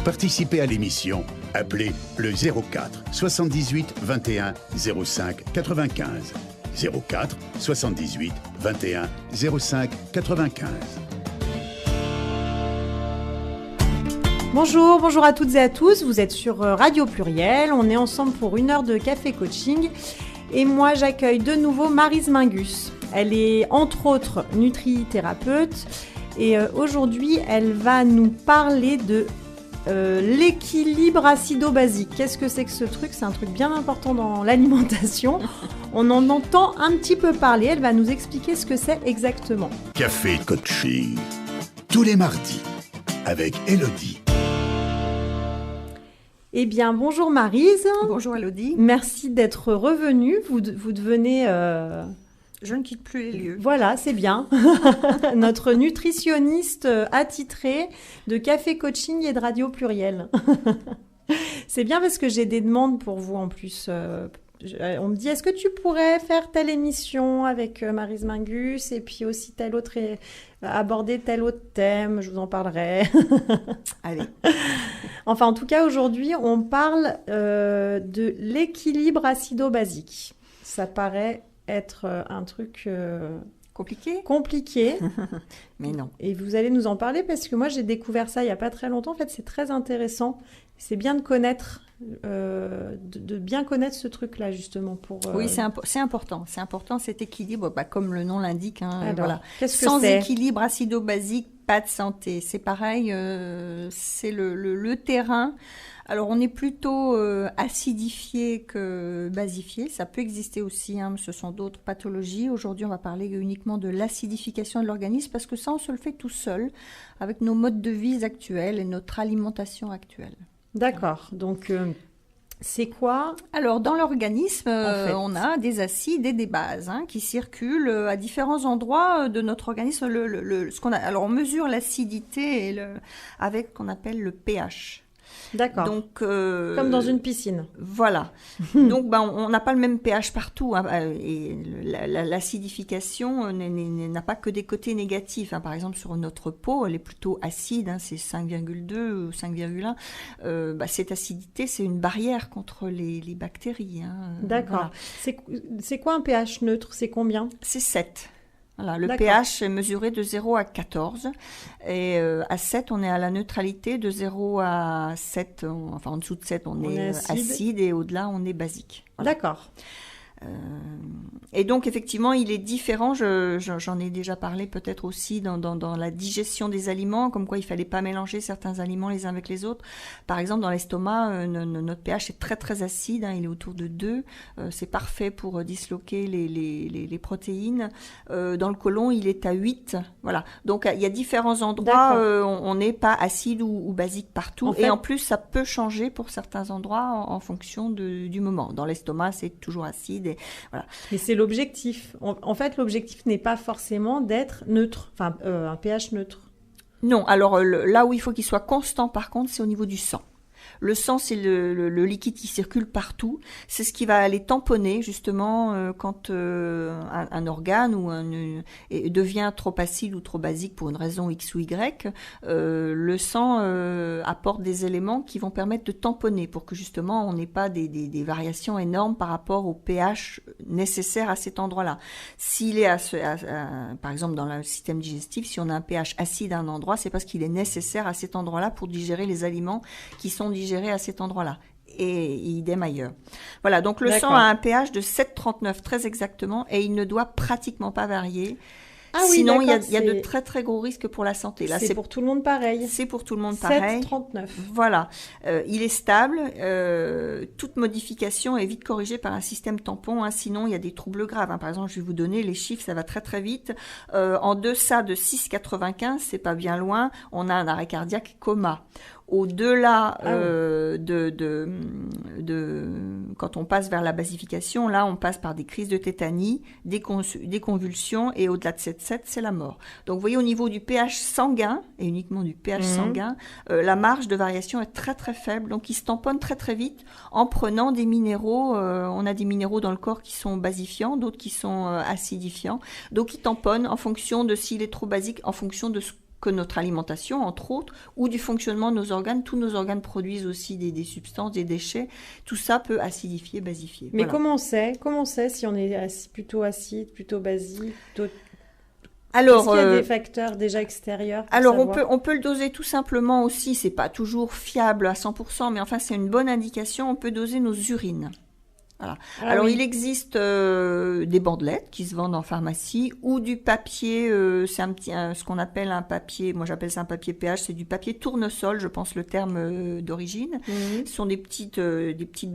participer à l'émission, appelez le 04 78 21 05 95. 04 78 21 05 95. Bonjour à toutes et à tous, vous êtes sur Radio Pluriel, on est ensemble pour 1 heure de café coaching et moi j'accueille de nouveau Maryse Mingus. Elle est entre autres nutrithérapeute et aujourd'hui elle va nous parler de l'équilibre acido-basique. Qu'est-ce que c'est que ce truc ? C'est un truc bien important dans l'alimentation. On en entend un petit peu parler, elle va nous expliquer ce que c'est exactement. Café coaching, tous les mardis, avec Élodie. Eh bien, bonjour Maryse. Bonjour Élodie. Merci d'être revenue. Vous devenez... Je ne quitte plus les lieux. Voilà, c'est bien. Notre nutritionniste attitrée de café coaching et de Radio Pluriel. C'est bien parce que j'ai des demandes pour vous en plus. On me dit, est-ce que tu pourrais faire telle émission avec Maryse Mingus et puis aussi tel autre aborder tel autre thème, je vous en parlerai. Allez. Enfin, en tout cas, aujourd'hui, on parle de l'équilibre acido-basique. Ça paraît être un truc compliqué. Mais non. Et vous allez nous en parler parce que moi, j'ai découvert ça il n'y a pas très longtemps. En fait, c'est très intéressant. C'est bien de connaître, de bien connaître ce truc-là, justement. Oui, c'est important. C'est important, cet équilibre, comme le nom l'indique. Alors, voilà. Qu'est-ce que Sans c'est ? équilibre acido-basique, pas de santé. C'est pareil, c'est le terrain. Alors, on est plutôt acidifié que basifié. Ça peut exister aussi, mais ce sont d'autres pathologies. Aujourd'hui, on va parler uniquement de l'acidification de l'organisme parce que ça, on se le fait tout seul avec nos modes de vie actuels et notre alimentation actuelle. D'accord. Donc, c'est quoi ? Alors, dans l'organisme, on a des acides et des bases qui circulent à différents endroits de notre organisme. Alors, on mesure l'acidité avec ce qu'on appelle le pH. D'accord. Donc, comme dans une piscine. Voilà. Donc, on n'a pas le même pH partout. Et l'acidification n'a pas que des côtés négatifs. Par exemple, sur notre peau, elle est plutôt acide. C'est 5,2 ou 5,1. Cette acidité, c'est une barrière contre les bactéries. D'accord. Voilà. C'est quoi un pH neutre ? C'est combien ? C'est 7. Voilà, le D'accord. pH est mesuré de 0 à 14 et à 7, on est à la neutralité, de 0 à 7, en dessous de 7, on est acide et au-delà, on est basique. Voilà. D'accord. Et donc, effectivement, il est différent, j'en ai déjà parlé peut-être aussi dans la digestion des aliments, comme quoi il ne fallait pas mélanger certains aliments les uns avec les autres. Par exemple, dans l'estomac, notre pH est très très acide, il est autour de 2, c'est parfait pour disloquer les protéines. Dans le côlon, il est à 8, voilà. Donc, il y a différents endroits, on n'est pas acide ou basique partout, et en plus, ça peut changer pour certains endroits en fonction du moment. Dans l'estomac, c'est toujours acide. Voilà. Mais c'est l'objectif. En fait, l'objectif n'est pas forcément d'être neutre, un pH neutre. Non, alors là où il faut qu'il soit constant, par contre, c'est au niveau du sang. Le sang, c'est le liquide qui circule partout. C'est ce qui va aller tamponner, justement, quand un organe devient trop acide ou trop basique pour une raison X ou Y. Le sang apporte des éléments qui vont permettre de tamponner pour que, justement, on n'ait pas des variations énormes par rapport au pH nécessaire à cet endroit-là. S'il est, par exemple, dans le système digestif, si on a un pH acide à un endroit, c'est parce qu'il est nécessaire à cet endroit-là pour digérer les aliments qui sont digérés à cet endroit-là, et idem ailleurs. Voilà, donc le sang a un pH de 7,39 très exactement, et il ne doit pratiquement pas varier. Sinon, il y a de très très gros risques pour la santé. Là, c'est pour tout le monde pareil. C'est pour tout le monde pareil. 7,39. Voilà. Il est stable. Toute modification est vite corrigée par un système tampon. Sinon, il y a des troubles graves. Par exemple, je vais vous donner les chiffres, ça va très très vite. En deçà de 6,95, c'est pas bien loin, on a un arrêt cardiaque, coma. Au-delà quand on passe vers la basification, là, on passe par des crises de tétanie, des convulsions, et au-delà de 7,7, c'est la mort. Donc, vous voyez, au niveau du pH sanguin, et uniquement du pH sanguin, la marge de variation est très, très faible. Donc, il se tamponne très, très vite en prenant des minéraux. On a des minéraux dans le corps qui sont basifiants, d'autres qui sont acidifiants. Donc, il tamponne en fonction de s'il est trop basique, en fonction de ce que notre alimentation, entre autres, ou du fonctionnement de nos organes. Tous nos organes produisent aussi des substances, des déchets. Tout ça peut acidifier, basifier. Mais voilà. comment on sait si on est plutôt acide, plutôt basique, plutôt... Alors, est-ce qu'il y a des facteurs déjà extérieurs pour alors savoir on peut le doser tout simplement aussi. C'est pas toujours fiable à 100%, mais enfin c'est une bonne indication. On peut doser nos urines. Voilà. Ah Alors, oui. il existe des bandelettes qui se vendent en pharmacie ou du papier, c'est ce qu'on appelle un papier, moi j'appelle ça un papier pH, c'est du papier tournesol, je pense le terme d'origine. Mhm. Ce sont des petites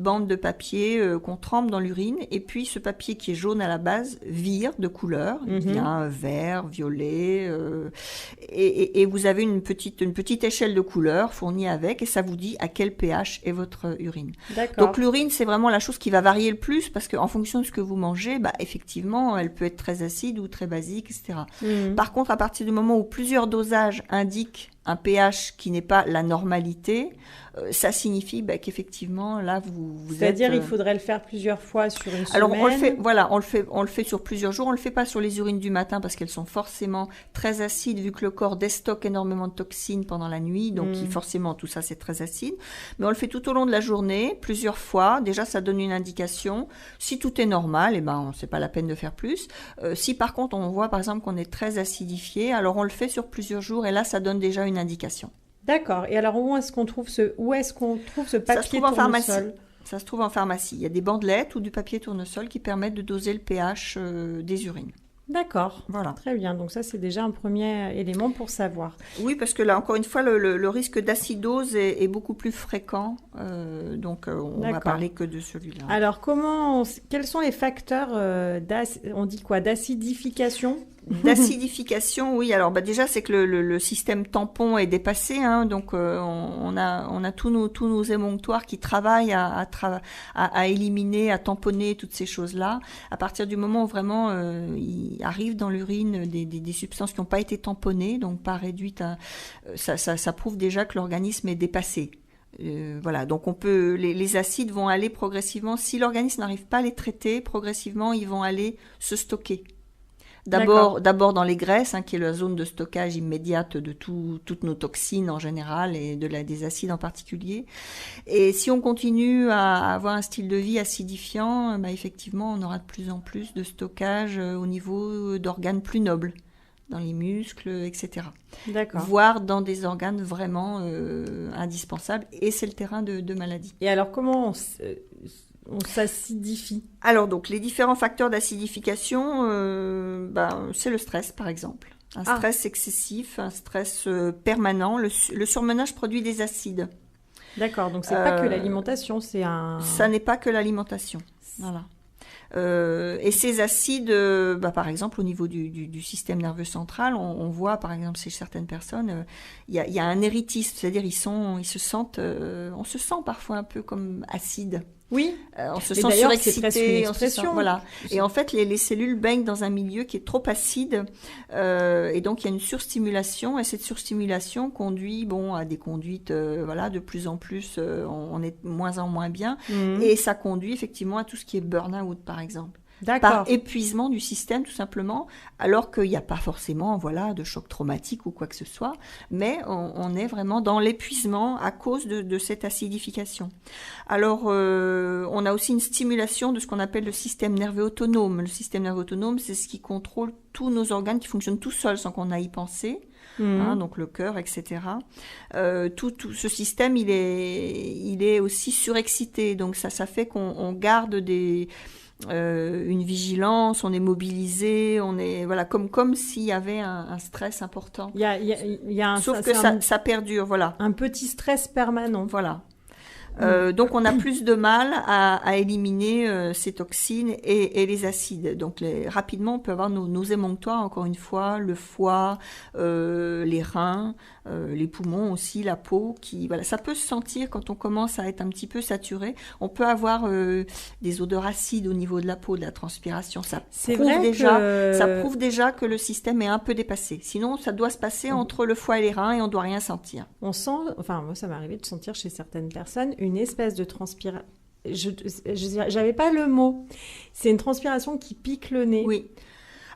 bandes de papier qu'on trempe dans l'urine et puis ce papier qui est jaune à la base vire de couleur. Il y a un vert, violet et vous avez une petite échelle de couleurs fournie avec et ça vous dit à quel pH est votre urine. D'accord. Donc l'urine, c'est vraiment la chose qui va varier le plus parce qu'en fonction de ce que vous mangez, effectivement, elle peut être très acide ou très basique, etc. Par contre, à partir du moment où plusieurs dosages indiquent un pH qui n'est pas la normalité, ça signifie qu'effectivement, là, vous êtes... C'est-à-dire, il faudrait le faire plusieurs fois sur une semaine. Alors, on le fait sur plusieurs jours. On le fait pas sur les urines du matin parce qu'elles sont forcément très acides vu que le corps déstocke énormément de toxines pendant la nuit. Donc, forcément, tout ça, c'est très acide. Mais on le fait tout au long de la journée, plusieurs fois. Déjà, ça donne une indication. Si tout est normal, c'est pas la peine de faire plus. Si, par contre, on voit, par exemple, qu'on est très acidifié, alors on le fait sur plusieurs jours et là, ça donne déjà une indication. D'accord. Et alors, où est-ce qu'on trouve ce papier Ça se trouve en pharmacie. tournesol ? Ça se trouve en pharmacie. Il y a des bandelettes ou du papier tournesol qui permettent de doser le pH des urines. D'accord. Voilà. Très bien. Donc ça, c'est déjà un premier élément pour savoir. Oui, parce que là, encore une fois, le risque d'acidose est beaucoup plus fréquent. Donc, on va parler que de celui-là. Alors, quels sont les facteurs, on dit quoi, d'acidification ? D'acidification, oui. Alors, déjà, c'est que le système tampon est dépassé. Donc, on a tous nos émonctoires qui travaillent à éliminer, à tamponner toutes ces choses-là. À partir du moment où vraiment il arrive dans l'urine des substances qui n'ont pas été tamponnées, donc pas réduites, ça prouve déjà que l'organisme est dépassé. Voilà, donc les acides vont aller progressivement. Si l'organisme n'arrive pas à les traiter, progressivement, ils vont aller se stocker. D'abord dans les graisses, qui est la zone de stockage immédiate de toutes nos toxines en général et des acides en particulier. Et si on continue à avoir un style de vie acidifiant, effectivement, on aura de plus en plus de stockage au niveau d'organes plus nobles, dans les muscles, etc. D'accord. Voire dans des organes vraiment indispensables. Et c'est le terrain de maladie. Et alors, comment on s'acidifie ? Alors, donc, les différents facteurs d'acidification, c'est le stress, par exemple. Un stress excessif, un stress permanent. Le surmenage produit des acides. D'accord, donc c'est pas que l'alimentation, c'est un... Ça n'est pas que l'alimentation, voilà. Et ces acides, par exemple, au niveau du système nerveux central, on voit, par exemple, chez certaines personnes, il y a un érythisme, c'est-à-dire on se sent parfois un peu comme acide. Oui, on se sent surexcité, c'est presque une expression. Voilà. Et en fait, les cellules baignent dans un milieu qui est trop acide, et donc il y a une surstimulation, et cette surstimulation conduit, à des conduites, de plus en plus, on est de moins en moins bien, et ça conduit effectivement à tout ce qui est burn-out, par exemple. D'accord. Par épuisement du système, tout simplement, alors qu'il n'y a pas forcément de choc traumatique ou quoi que ce soit, mais on est vraiment dans l'épuisement à cause de cette acidification. Alors, on a aussi une stimulation de ce qu'on appelle le système nerveux autonome. Le système nerveux autonome, c'est ce qui contrôle tous nos organes qui fonctionnent tout seuls sans qu'on aille y penser. Donc le cœur, etc. Tout ce système, il est aussi surexcité. Donc ça fait qu'on garde une vigilance, on est mobilisé, on est comme s'il y avait un stress important. Sauf que ça perdure, voilà. Un petit stress permanent. Voilà. Donc on a plus de mal à éliminer ces toxines et les acides. Donc rapidement on peut avoir nos émonctoires, encore une fois, le foie, les reins, les poumons aussi, la peau, ça peut se sentir quand on commence à être un petit peu saturé. On peut avoir des odeurs acides au niveau de la peau, de la transpiration. Ça prouve déjà que le système est un peu dépassé. Sinon ça doit se passer entre le foie et les reins et on doit rien sentir. On sent, moi ça m'est arrivé de sentir chez certaines personnes une espèce de transpiration. J'avais pas le mot. C'est une transpiration qui pique le nez. Oui.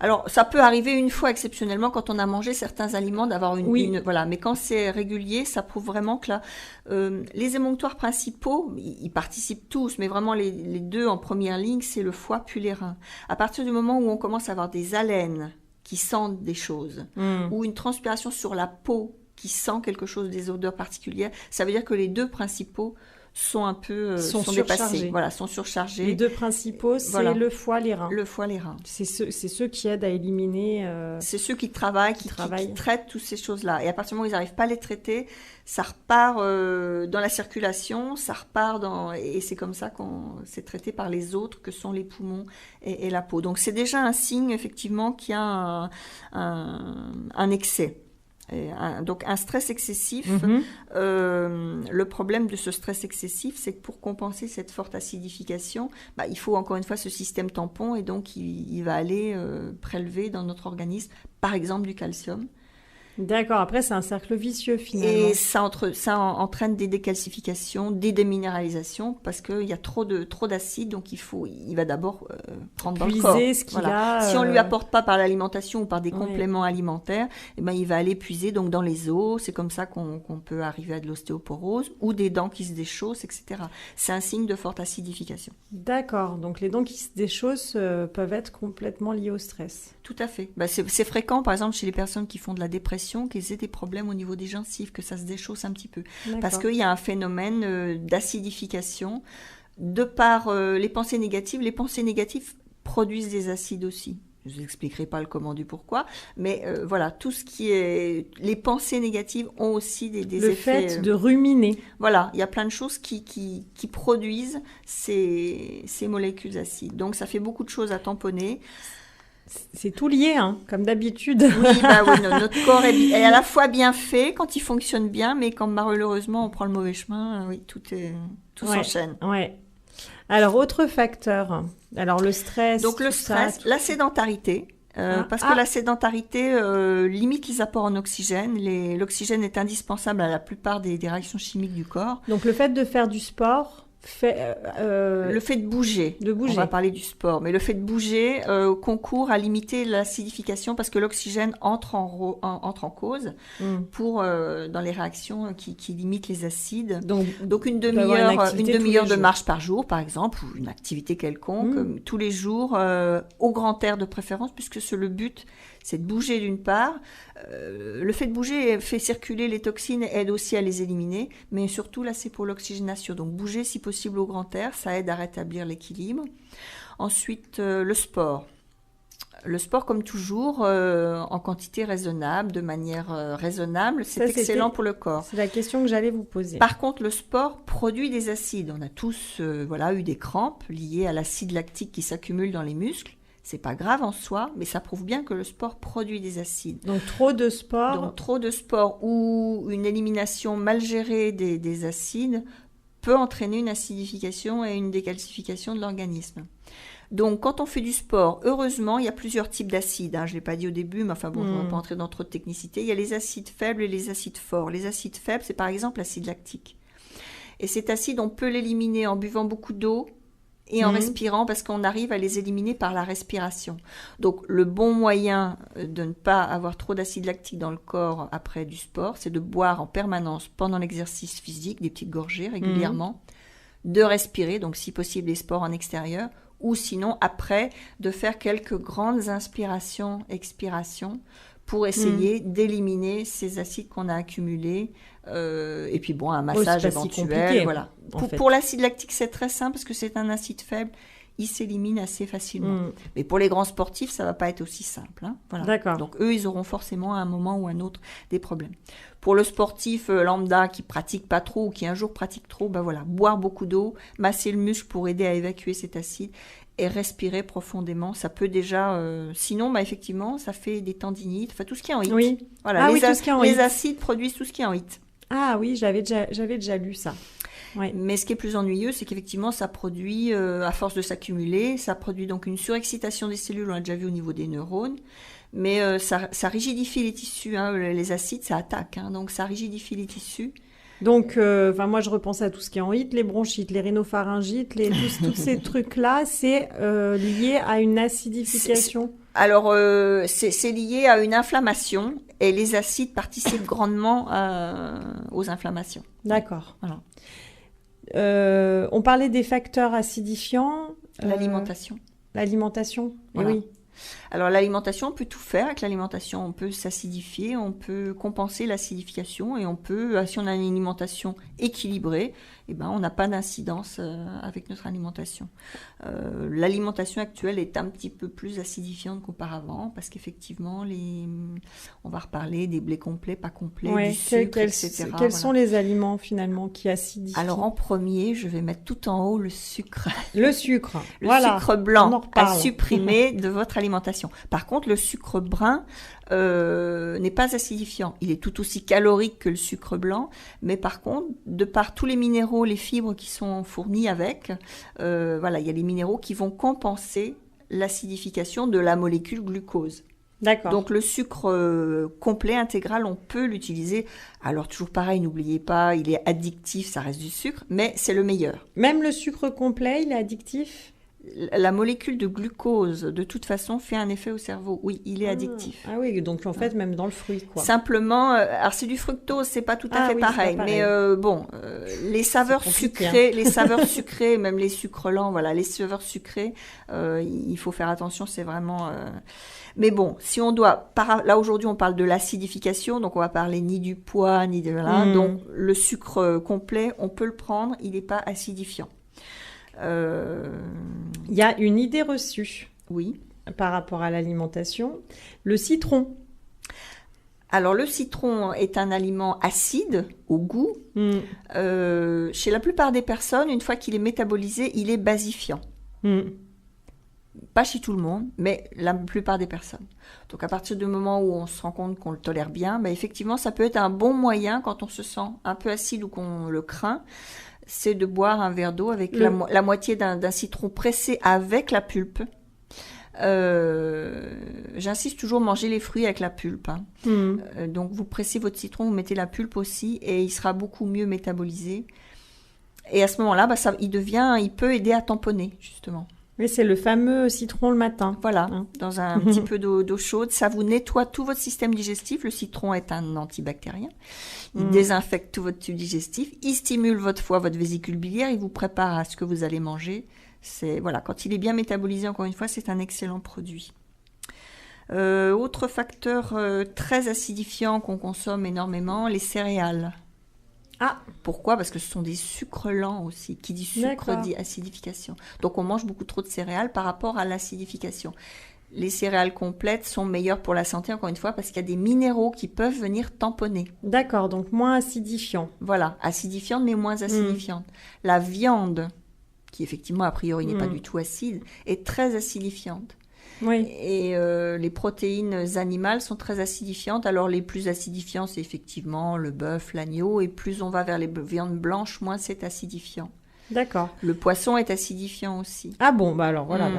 Alors, ça peut arriver une fois exceptionnellement quand on a mangé certains aliments d'avoir voilà. Mais quand c'est régulier, ça prouve vraiment que là, les émonctoires principaux, ils participent tous, mais vraiment les deux en première ligne, c'est le foie puis les reins. À partir du moment où on commence à avoir des haleines qui sentent des choses, ou une transpiration sur la peau qui sent quelque chose, des odeurs particulières, ça veut dire que les deux principaux sont un peu sont dépassés, voilà, sont surchargés. Les deux principaux, c'est le foie, les reins. Le foie, les reins. C'est ceux qui aident à éliminer. C'est ceux qui travaillent, qui traitent toutes ces choses-là. Et à partir du moment où ils n'arrivent pas à les traiter, ça repart dans la circulation, ça repart et c'est comme ça qu'on c'est traité par les autres que sont les poumons et la peau. Donc c'est déjà un signe effectivement qu'il y a un excès. Donc un stress excessif, le problème de ce stress excessif, c'est que pour compenser cette forte acidification, il faut encore une fois ce système tampon et donc il va aller prélever dans notre organisme, par exemple du calcium. D'accord, après c'est un cercle vicieux finalement. Et ça entraîne des décalcifications, des déminéralisations, parce qu'il y a trop d'acide, donc il va d'abord prendre dans le corps. Ce qu'il a, Si on ne lui apporte pas par l'alimentation ou par des compléments alimentaires, il va aller puiser donc, dans les os, c'est comme ça qu'on peut arriver à de l'ostéoporose, ou des dents qui se déchaussent, etc. C'est un signe de forte acidification. D'accord, donc les dents qui se déchaussent peuvent être complètement liées au stress. Tout à fait. C'est fréquent, par exemple, chez les personnes qui font de la dépression, qu'ils aient des problèmes au niveau des gencives, que ça se déchausse un petit peu. D'accord. Parce qu'il y a un phénomène d'acidification de par les pensées négatives. Les pensées négatives produisent des acides aussi. Je ne vous expliquerai pas le comment du pourquoi, mais voilà, tout ce qui est... Les pensées négatives ont aussi des effets... Le fait de ruminer. Voilà, il y a plein de choses qui produisent ces molécules acides. Donc ça fait beaucoup de choses à tamponner. C'est tout lié, comme d'habitude. Oui, notre corps est à la fois bien fait quand il fonctionne bien, mais quand malheureusement on prend le mauvais chemin, tout s'enchaîne. Ouais. Alors, autre facteur. Alors, le stress. Donc, le stress, la sédentarité. Parce que la sédentarité limite les apports en oxygène. L'oxygène est indispensable à la plupart des réactions chimiques du corps. Donc, le fait de faire du sport... Le fait de bouger. On va parler du sport, mais le fait de bouger concourt à limiter l'acidification parce que l'oxygène entre en cause pour dans les réactions qui limitent les acides. Donc une demi-heure de marche par jour, par exemple, ou une activité quelconque, tous les jours, au grand air de préférence, puisque c'est le but, c'est de bouger d'une part. Le fait de bouger fait circuler les toxines, aide aussi à les éliminer, mais surtout là c'est pour l'oxygénation. Donc bouger si possible au grand air, ça aide à rétablir l'équilibre. Ensuite le sport. Le sport comme toujours, en quantité raisonnable, de manière raisonnable, c'est excellent pour le corps. C'est la question que j'allais vous poser. Par contre, le sport produit des acides. On a tous eu des crampes liées à l'acide lactique qui s'accumule dans les muscles. C'est pas grave en soi, mais ça prouve bien que le sport produit des acides. Donc trop de sport ou une élimination mal gérée des acides peut entraîner une acidification et une décalcification de l'organisme. Donc quand on fait du sport, heureusement, il y a plusieurs types d'acides. Je ne l'ai pas dit au début, mais je ne vais pas entrer dans trop de technicité. Il y a les acides faibles et les acides forts. Les acides faibles, c'est par exemple l'acide lactique. Et cet acide, on peut l'éliminer en buvant beaucoup d'eau, et en respirant parce qu'on arrive à les éliminer par la respiration. Donc le bon moyen de ne pas avoir trop d'acide lactique dans le corps après du sport, c'est de boire en permanence pendant l'exercice physique, des petites gorgées régulièrement, de respirer, donc si possible les sports en extérieur, ou sinon après de faire quelques grandes inspirations, expirations, pour essayer d'éliminer ces acides qu'on a accumulés. Et puis un massage éventuel. Voilà. Pour l'acide lactique, c'est très simple parce que c'est un acide faible. Il s'élimine assez facilement. Mais pour les grands sportifs, ça ne va pas être aussi simple. Voilà. D'accord. Donc eux, ils auront forcément à un moment ou à un autre des problèmes. Pour le sportif lambda qui pratique pas trop ou qui un jour pratique trop, boire beaucoup d'eau, masser le muscle pour aider à évacuer cet acide et respirer profondément, ça peut déjà... sinon, effectivement, ça fait des tendinites, tout ce qui est en HIT. Oui. Voilà, les acides produisent tout ce qui est en HIT. Ah oui, j'avais déjà lu ça. Ouais. Mais ce qui est plus ennuyeux, c'est qu'effectivement, ça produit, à force de s'accumuler, ça produit donc une surexcitation des cellules, on l'a déjà vu au niveau des neurones, mais ça rigidifie les tissus, les acides, ça attaque, donc ça rigidifie les tissus. Donc, moi, je repense à tout ce qui est en HIT, les bronchites, les rhinopharyngites, tous ces trucs-là, c'est lié à une acidification. Alors, c'est lié à une inflammation et les acides participent grandement aux inflammations. D'accord. Voilà. On parlait des facteurs acidifiants. L'alimentation. L'alimentation, Voilà. oui. Alors l'alimentation, on peut tout faire avec l'alimentation. On peut s'acidifier, on peut compenser l'acidification et on peut, si on a une alimentation équilibrée, eh ben, on n'a pas d'incidence avec notre alimentation. L'alimentation actuelle est un petit peu plus acidifiante qu'auparavant parce qu'effectivement, on va reparler des blés complets, pas complets, du sucre, etc. Quels sont les aliments finalement qui acidifient? Alors en premier, je vais mettre tout en haut le sucre. Le sucre. Le voilà. sucre blanc On en reparle. à supprimer de votre alimentation. Par contre, le sucre brun n'est pas acidifiant. Il est tout aussi calorique que le sucre blanc, mais par contre, de par tous les minéraux, les fibres qui sont fournis avec, voilà, il y a les minéraux qui vont compenser l'acidification de la molécule glucose. D'accord. Donc le sucre complet, intégral, on peut l'utiliser. Alors toujours pareil, n'oubliez pas, il est addictif, ça reste du sucre, mais c'est le meilleur. Même le sucre complet, il est addictif? La molécule de glucose, de toute façon, fait un effet au cerveau. Oui, il est addictif. Ah oui, donc en fait, même dans le fruit, quoi. Simplement, alors c'est du fructose, c'est pas tout à fait oui, pareil. pas Mais bon, les saveurs sucrées, les saveurs sucrées, même les sucres lents, voilà, les saveurs sucrées, il faut faire attention, c'est vraiment... Mais bon, si on doit... Là, aujourd'hui, on parle de l'acidification, donc on va parler ni du poids, ni de... Voilà, donc le sucre complet, on peut le prendre, il n'est pas acidifiant. Il y a une idée reçue Oui. par rapport à l'alimentation. Le citron. Alors, le citron est un aliment acide au goût. Chez la plupart des personnes, une fois qu'il est métabolisé, il est basifiant. Pas chez tout le monde, mais la plupart des personnes. Donc, à partir du moment où on se rend compte qu'on le tolère bien, ben, effectivement, ça peut être un bon moyen quand on se sent un peu acide ou qu'on le craint. C'est de boire un verre d'eau avec la moitié d'un citron pressé avec la pulpe. J'insiste toujours, manger les fruits avec la pulpe. Hein. Donc, vous pressez votre citron, vous mettez la pulpe aussi et il sera beaucoup mieux métabolisé. Et à ce moment-là, bah, il peut aider à tamponner, justement. Oui, c'est le fameux citron le matin. Voilà, dans un petit peu d'eau chaude. Ça vous nettoie tout votre système digestif. Le citron est un antibactérien. Il désinfecte tout votre tube digestif. Il stimule votre foie, votre vésicule biliaire. Il vous prépare à ce que vous allez manger. Voilà, quand il est bien métabolisé, encore une fois, c'est un excellent produit. Autre facteur très acidifiant qu'on consomme énormément, les céréales. Ah, pourquoi? Parce que ce sont des sucres lents aussi. Qui dit sucre dit acidification. Donc on mange beaucoup trop de céréales par rapport à l'acidification. Les céréales complètes sont meilleures pour la santé, encore une fois, parce qu'il y a des minéraux qui peuvent venir tamponner. D'accord, donc moins acidifiant. Voilà, acidifiante mais moins acidifiante. La viande, qui effectivement a priori n'est pas du tout acide, est très acidifiante. Oui. Et les protéines animales sont très acidifiantes. Alors les plus acidifiants, c'est effectivement le bœuf, l'agneau, et plus on va vers les viandes blanches, moins c'est acidifiant. D'accord. Le poisson est acidifiant aussi. Ah bon, bah alors voilà.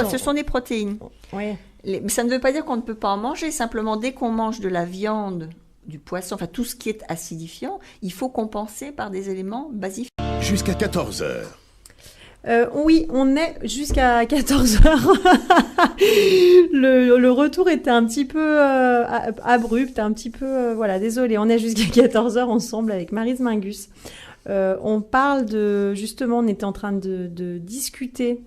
Ce sont des protéines. Oui. Mais ça ne veut pas dire qu'on ne peut pas en manger. Simplement, dès qu'on mange de la viande, du poisson, enfin tout ce qui est acidifiant, il faut compenser par des éléments basifiants. Jusqu'à 14h. Oui, on est jusqu'à 14h. Le retour était un petit peu abrupt, un petit peu... voilà, désolé, on est jusqu'à 14h ensemble avec Maryse Mingus. On parle de... Justement, on était en train de discuter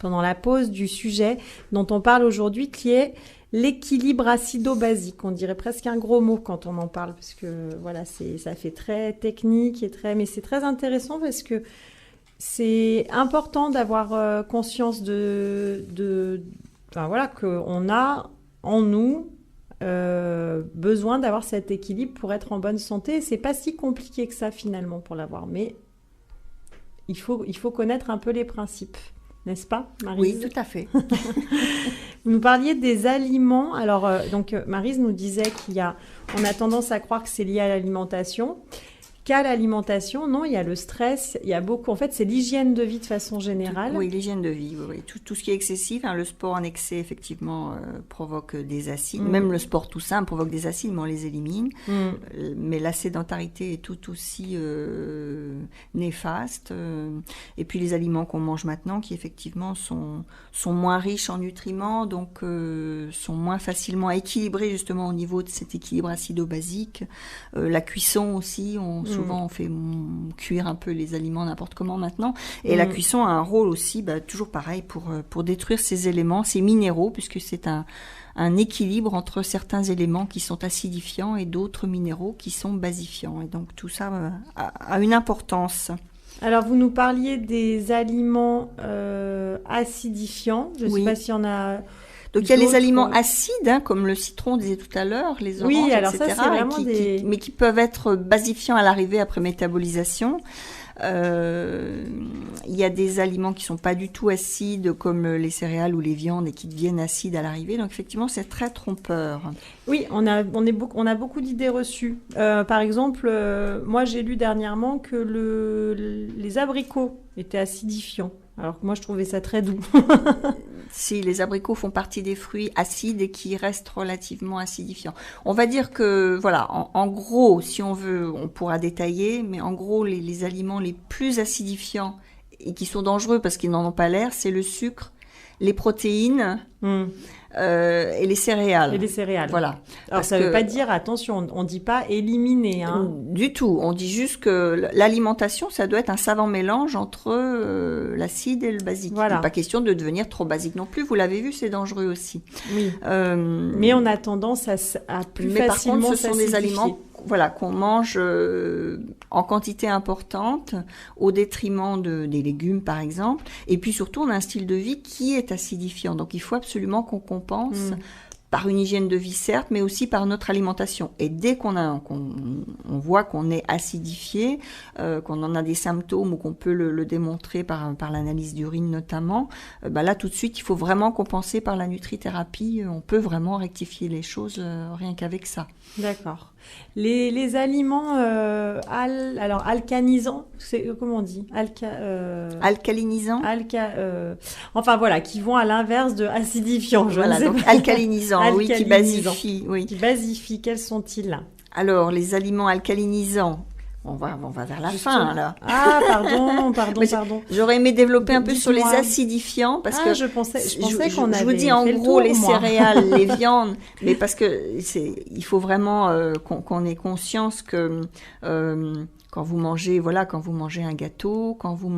pendant la pause du sujet dont on parle aujourd'hui, qui est l'équilibre acido-basique. On dirait presque un gros mot quand on en parle, parce que voilà, ça fait très technique, mais c'est très intéressant parce que c'est important d'avoir conscience enfin voilà, qu'on a en nous besoin d'avoir cet équilibre pour être en bonne santé. C'est pas si compliqué que ça finalement pour l'avoir, mais il faut connaître un peu les principes, n'est-ce pas, Maryse? Oui, tout à fait. Vous nous parliez des aliments. Alors, donc, Maryse nous disait on a tendance à croire que c'est lié à l'alimentation. qu'à l'alimentation. Non, il y a le stress, il y a beaucoup. En fait, c'est l'hygiène de vie de façon générale. Oui, l'hygiène de vie. Oui. Tout ce qui est excessif, le sport en excès, effectivement, provoque des acides. Même le sport tout simple provoque des acides, mais on les élimine. Mais la sédentarité est tout aussi néfaste. Et puis les aliments qu'on mange maintenant, qui effectivement sont moins riches en nutriments, donc sont moins facilement équilibrés justement au niveau de cet équilibre acido-basique. La cuisson aussi, souvent on fait cuire un peu les aliments n'importe comment maintenant. Et la cuisson a un rôle aussi, toujours pareil, pour détruire ces éléments, ces minéraux, puisque c'est un équilibre entre certains éléments qui sont acidifiants et d'autres minéraux qui sont basifiants. Et donc tout ça a une importance. Alors, vous nous parliez des aliments acidifiants. Je ne sais pas s'il y en a... Donc, il y a les aliments acides, comme le citron, on disait tout à l'heure, les oranges, oui, alors etc., ça, c'est vraiment mais qui peuvent être basifiants à l'arrivée après métabolisation. Il y a des aliments qui sont pas du tout acides, comme les céréales ou les viandes, et qui deviennent acides à l'arrivée. Donc, effectivement, c'est très trompeur. Oui, on a beaucoup d'idées reçues. Par exemple, moi, j'ai lu dernièrement que les abricots étaient acidifiants. Alors que moi, je trouvais ça très doux. Si, les abricots font partie des fruits acides et qui restent relativement acidifiants. On va dire que, voilà, en gros, si on veut, on pourra détailler, mais en gros, les aliments les plus acidifiants et qui sont dangereux parce qu'ils n'en ont pas l'air, c'est le sucre, les protéines et les céréales. Et les céréales. Voilà. Alors, ça ne veut pas dire, attention, on ne dit pas éliminer. Du tout. On dit juste que l'alimentation, ça doit être un savant mélange entre l'acide et le basique. Voilà. Il n'est pas question de devenir trop basique non plus. Vous l'avez vu, c'est dangereux aussi. Oui. Mais on a tendance à plus mais facilement par contre, ce sont des s'acidifier. aliments qu'on mange en quantité importante au détriment des légumes, par exemple. Et puis surtout, on a un style de vie qui est acidifiant. Donc, il faut absolument qu'on compense par une hygiène de vie, certes, mais aussi par notre alimentation. Et dès qu'on voit qu'on est acidifié, qu'on en a des symptômes ou qu'on peut le démontrer par l'analyse d'urine notamment, là, tout de suite, il faut vraiment compenser par la nutrithérapie. On peut vraiment rectifier les choses rien qu'avec ça. D'accord. Les aliments alors alcanisants, c'est comment on dit Alcalinisants. Enfin voilà, qui vont à l'inverse de acidifiants. Donc alcalinisants, oui, qui basifient. Oui. Qui basifient. Quels sont-ils? Alors les aliments alcalinisants. On va vers la fin, là. Ah, pardon. J'aurais aimé développer un peu sur les acidifiants, parce que je pensais qu'on avait je vous dis en fait gros le tour, les moi. céréales, les viandes, mais parce que il faut vraiment qu'on ait conscience que quand vous mangez un gâteau, quand vous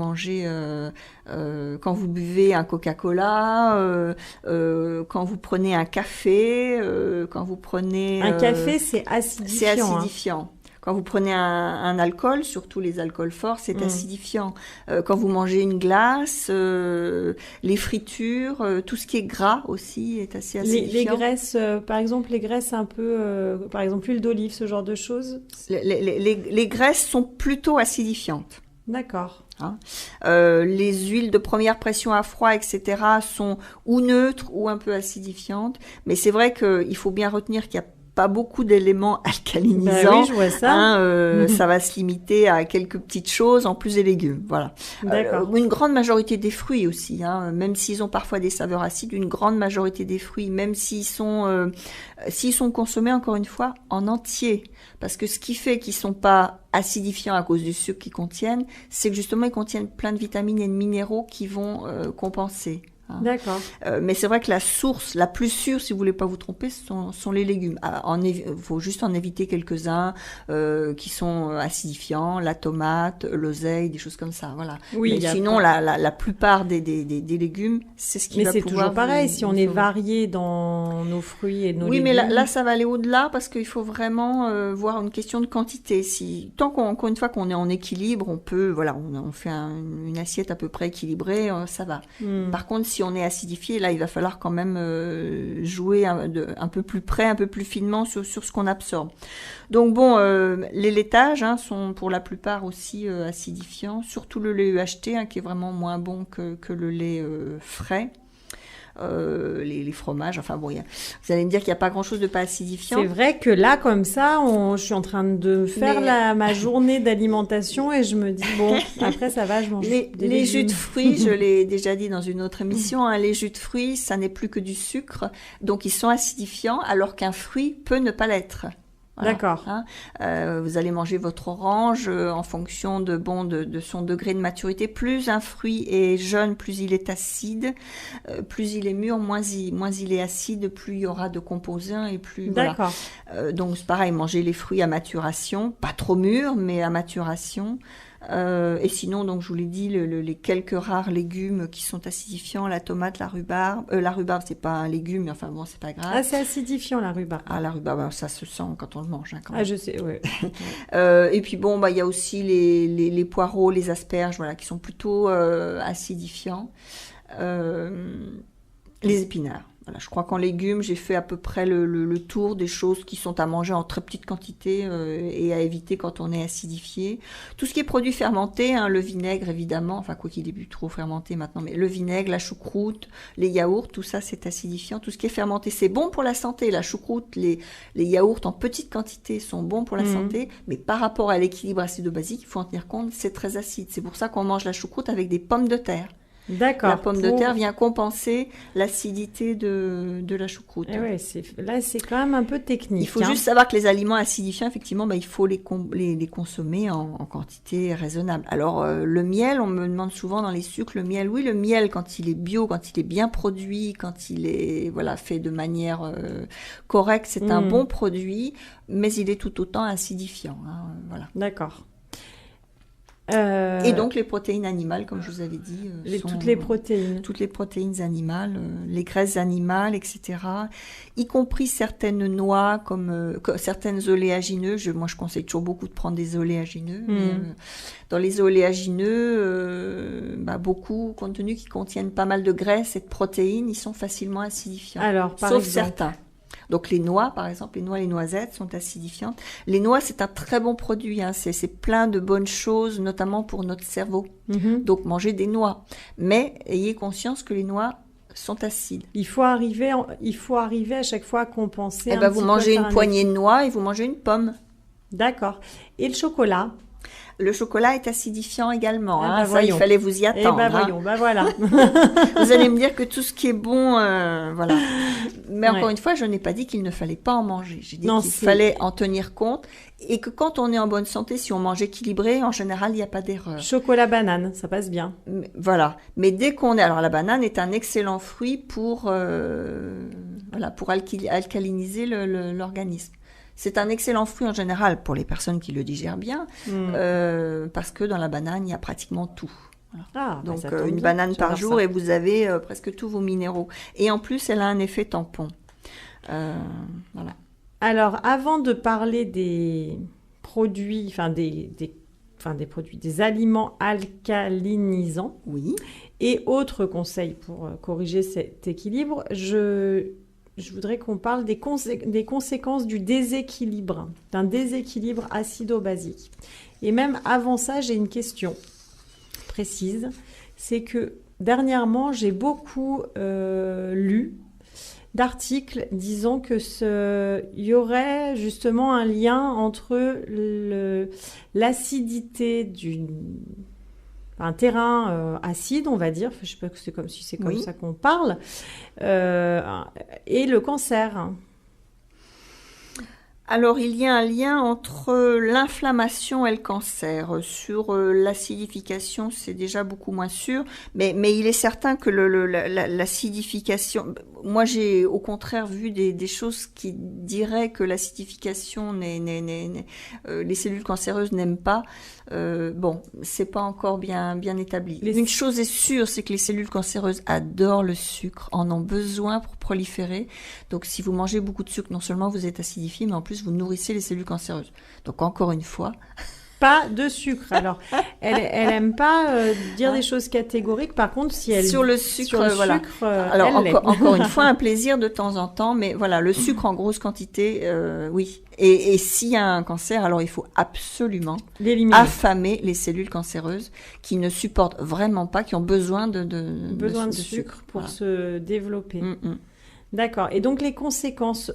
buvez un Coca-Cola, quand vous prenez un café, quand vous prenez un café, c'est acidifiant. C'est acidifiant. Quand vous prenez un alcool, surtout les alcools forts, c'est acidifiant. Quand vous mangez une glace, les fritures, tout ce qui est gras aussi est assez acidifiant. Les graisses, par exemple, les graisses un peu, par exemple l'huile d'olive, ce genre de choses. Les graisses sont plutôt acidifiantes. D'accord. Les huiles de première pression à froid, etc., sont ou neutres ou un peu acidifiantes. Mais c'est vrai qu'il faut bien retenir qu'il y a pas beaucoup d'éléments alcalinisants. Oui, je vois ça. Ça va se limiter à quelques petites choses en plus des légumes. Voilà. D'accord. Une grande majorité des fruits aussi, même s'ils ont parfois des saveurs acides, une grande majorité des fruits, même s'ils sont consommés encore une fois en entier, parce que ce qui fait qu'ils sont pas acidifiants à cause du sucre qu'ils contiennent, c'est que justement ils contiennent plein de vitamines et de minéraux qui vont compenser. D'accord. Mais c'est vrai que la source la plus sûre, si vous voulez pas vous tromper, sont les légumes. Faut juste en éviter quelques-uns qui sont acidifiants, la tomate, l'oseille, des choses comme ça. Voilà. Oui, mais sinon, la plupart des légumes, c'est ce qui va pouvoir. Mais c'est toujours pareil. Si on est varié dans nos fruits et nos légumes. Oui, mais là, ça va aller au-delà parce qu'il faut vraiment voir une question de quantité. Encore une fois qu'on est en équilibre, on peut, on fait une assiette à peu près équilibrée, ça va. Par contre, si on est acidifié, là, il va falloir quand même jouer un peu plus près, un peu plus finement sur ce qu'on absorbe. Donc bon, les laitages sont pour la plupart aussi acidifiants, surtout le lait UHT qui est vraiment moins bon que le lait frais. les fromages. Enfin bon, vous allez me dire qu'il n'y a pas grand-chose de pas acidifiant. C'est vrai que là, comme ça, je suis en train de faire ma journée d'alimentation et je me dis, bon, après ça va, je mange les jus de fruits, je l'ai déjà dit dans une autre émission, hein, les jus de fruits, ça n'est plus que du sucre, donc ils sont acidifiants, alors qu'un fruit peut ne pas l'être. Voilà, d'accord. Hein. Vous allez manger votre orange en fonction de son degré de maturité. Plus un fruit est jeune, plus il est acide. Plus il est mûr, moins il est acide. Plus il y aura de composants et plus. D'accord. Voilà. Donc c'est pareil, manger les fruits à maturation, pas trop mûrs, mais à maturation. Et sinon, donc je vous l'ai dit, les quelques rares légumes qui sont acidifiants, la tomate, la rhubarbe. La rhubarbe, c'est pas un légume, mais enfin bon, c'est pas grave. Ah, c'est acidifiant la rhubarbe. Ah, la rhubarbe, ça se sent quand on le mange. Hein, quand même. Ah, je sais, oui. Et puis bon, il y a aussi les poireaux, les asperges, voilà, qui sont plutôt acidifiants. Les épinards. Voilà, je crois qu'en légumes, j'ai fait à peu près le tour des choses qui sont à manger en très petite quantité et à éviter quand on est acidifié. Tout ce qui est produits fermentés, hein, le vinaigre évidemment, enfin quoi qu'il est plus trop fermenté maintenant, mais le vinaigre, la choucroute, les yaourts, tout ça c'est acidifiant. Tout ce qui est fermenté, c'est bon pour la santé. La choucroute, les yaourts en petite quantité sont bons pour la santé, mais par rapport à l'équilibre acido-basique, il faut en tenir compte, c'est très acide. C'est pour ça qu'on mange la choucroute avec des pommes de terre. D'accord. La pomme de terre vient compenser l'acidité de la choucroute. Et ouais, là, c'est quand même un peu technique. Il faut juste savoir que les aliments acidifiants, effectivement, il faut les consommer en quantité raisonnable. Alors, le miel, on me demande souvent dans les sucres, le miel, oui, le miel, quand il est bio, quand il est bien produit, quand il est fait de manière correcte, c'est un bon produit, mais il est tout autant acidifiant. Hein, voilà. D'accord. Et donc les protéines animales, comme je vous avais dit, toutes les protéines. Toutes les protéines animales, les graisses animales, etc. Y compris certaines noix, comme certaines oléagineux. Moi, je conseille toujours beaucoup de prendre des oléagineux. Mais, dans les oléagineux, beaucoup, compte tenu qu'ils contiennent pas mal de graisses et de protéines, ils sont facilement acidifiants. Alors, sauf certains. Donc les noix, par exemple, les noisettes sont acidifiantes. Les noix, c'est un très bon produit. Hein. C'est plein de bonnes choses, notamment pour notre cerveau. Donc mangez des noix. Mais ayez conscience que les noix sont acides. Il faut arriver à chaque fois à compenser. Vous mangez une poignée de noix et vous mangez une pomme. D'accord. Et le chocolat ? Le chocolat est acidifiant également. Ça, il fallait vous y attendre. Voyons, voilà. Vous allez me dire que tout ce qui est bon, voilà. Mais encore une fois, je n'ai pas dit qu'il ne fallait pas en manger. J'ai dit qu'il fallait en tenir compte et que quand on est en bonne santé, si on mange équilibré, en général, il n'y a pas d'erreur. Chocolat banane, ça passe bien. Voilà. Mais dès qu'on est... Alors, la banane est un excellent fruit pour alcaliniser l'organisme. C'est un excellent fruit en général pour les personnes qui le digèrent bien, parce que dans la banane, il y a pratiquement tout. Voilà. Donc, une banane par jour et vous avez presque tous vos minéraux. Et en plus, elle a un effet tampon. Voilà. Alors, avant de parler des produits, des aliments alcalinisants, oui, et autres conseils pour corriger cet équilibre, je voudrais qu'on parle des conséquences d'un déséquilibre acido-basique. Et même avant ça, j'ai une question précise. C'est que dernièrement, j'ai beaucoup lu d'articles disant que il y aurait justement un lien entre l'acidité un terrain acide, on va dire, je ne sais pas que c'est comme si c'est comme ça qu'on parle, et le cancer. Alors, il y a un lien entre l'inflammation et le cancer. Sur l'acidification, c'est déjà beaucoup moins sûr, mais il est certain que l'acidification... Moi, j'ai au contraire vu des choses qui diraient que l'acidification, les cellules cancéreuses n'aiment pas. C'est pas encore bien établi. Une chose est sûre, c'est que les cellules cancéreuses adorent le sucre, en ont besoin pour proliférer. Donc, si vous mangez beaucoup de sucre, non seulement vous êtes acidifié, mais en plus, vous nourrissez les cellules cancéreuses. Donc, encore une fois, pas de sucre. Alors, elle aime pas dire des choses catégoriques. Par contre, si elle sur le sucre, voilà. Alors encore une fois, un plaisir de temps en temps, mais voilà, le sucre en grosse quantité, oui. Et s'il y a un cancer, alors il faut absolument affamer les cellules cancéreuses qui ne supportent vraiment pas, qui ont besoin de sucre pour se développer. D'accord. Et donc les conséquences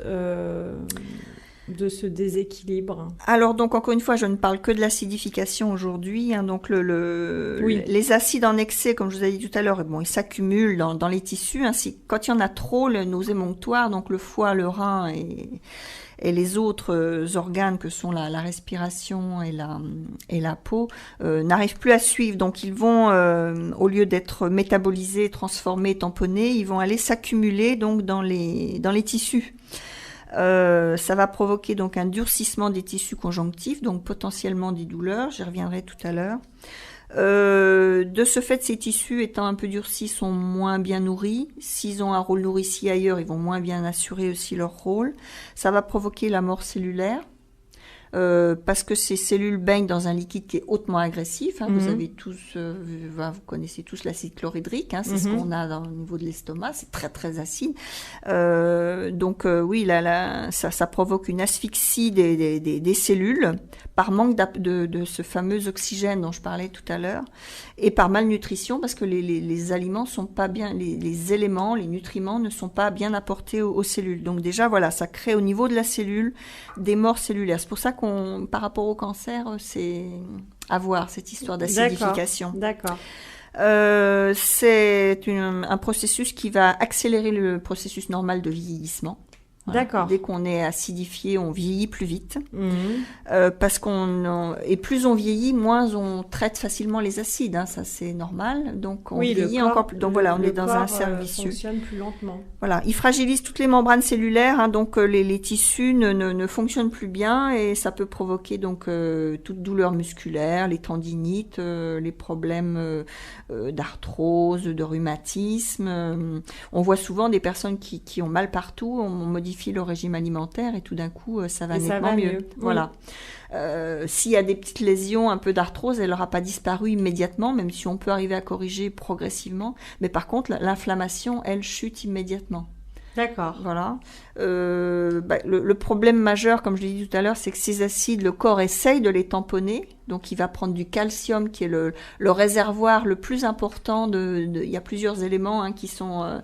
de ce déséquilibre. Alors donc encore une fois, je ne parle que de l'acidification aujourd'hui. Donc les acides en excès, comme je vous ai dit tout à l'heure, ils s'accumulent dans les tissus. Ainsi, quand il y en a trop, nos émonctoires, donc le foie, le rein et les autres organes que sont la respiration et la peau n'arrivent plus à suivre. Donc ils vont, au lieu d'être métabolisés, transformés, tamponnés, ils vont aller s'accumuler donc dans les tissus. Ça va provoquer donc un durcissement des tissus conjonctifs, donc potentiellement des douleurs. J'y reviendrai tout à l'heure. De ce fait, ces tissus étant un peu durcis sont moins bien nourris. S'ils ont un rôle nourricier ailleurs, ils vont moins bien assurer aussi leur rôle. Ça va provoquer la mort cellulaire. Parce que ces cellules baignent dans un liquide qui est hautement agressif. Vous avez tous, vous connaissez tous l'acide chlorhydrique. C'est ce qu'on a au niveau de l'estomac. C'est très très acide. Donc oui, ça provoque une asphyxie des cellules par manque de ce fameux oxygène dont je parlais tout à l'heure, et par malnutrition parce que les aliments sont pas bien, les éléments, les nutriments ne sont pas bien apportés aux cellules. Donc déjà voilà, ça crée au niveau de la cellule des morts cellulaires. C'est pour ça par rapport au cancer, c'est à voir cette histoire d'acidification. D'accord. C'est un processus qui va accélérer le processus normal de vieillissement. Voilà. D'accord. Dès qu'on est acidifié, on vieillit plus vite. Parce et plus on vieillit, moins on traite facilement les acides. Ça, c'est normal. Donc, on vieillit encore plus. Donc, voilà, on est dans un cercle vicieux. Fonctionne plus lentement. Voilà. Il fragilise toutes les membranes cellulaires. Donc, les tissus ne fonctionnent plus bien et ça peut provoquer donc toute douleur musculaire, les tendinites, les problèmes d'arthrose, de rhumatisme. On voit souvent des personnes qui ont mal partout. On modifie le régime alimentaire et tout d'un coup ça va nettement mieux. Voilà. S'il y a des petites lésions, un peu d'arthrose, elle n'aura pas disparu immédiatement, même si on peut arriver à corriger progressivement. Mais par contre, l'inflammation, elle chute immédiatement. D'accord. Voilà. Le problème majeur, comme je l'ai dit tout à l'heure, c'est que ces acides, le corps essaye de les tamponner. Donc, il va prendre du calcium, qui est le réservoir le plus important. Il y a plusieurs éléments qui sont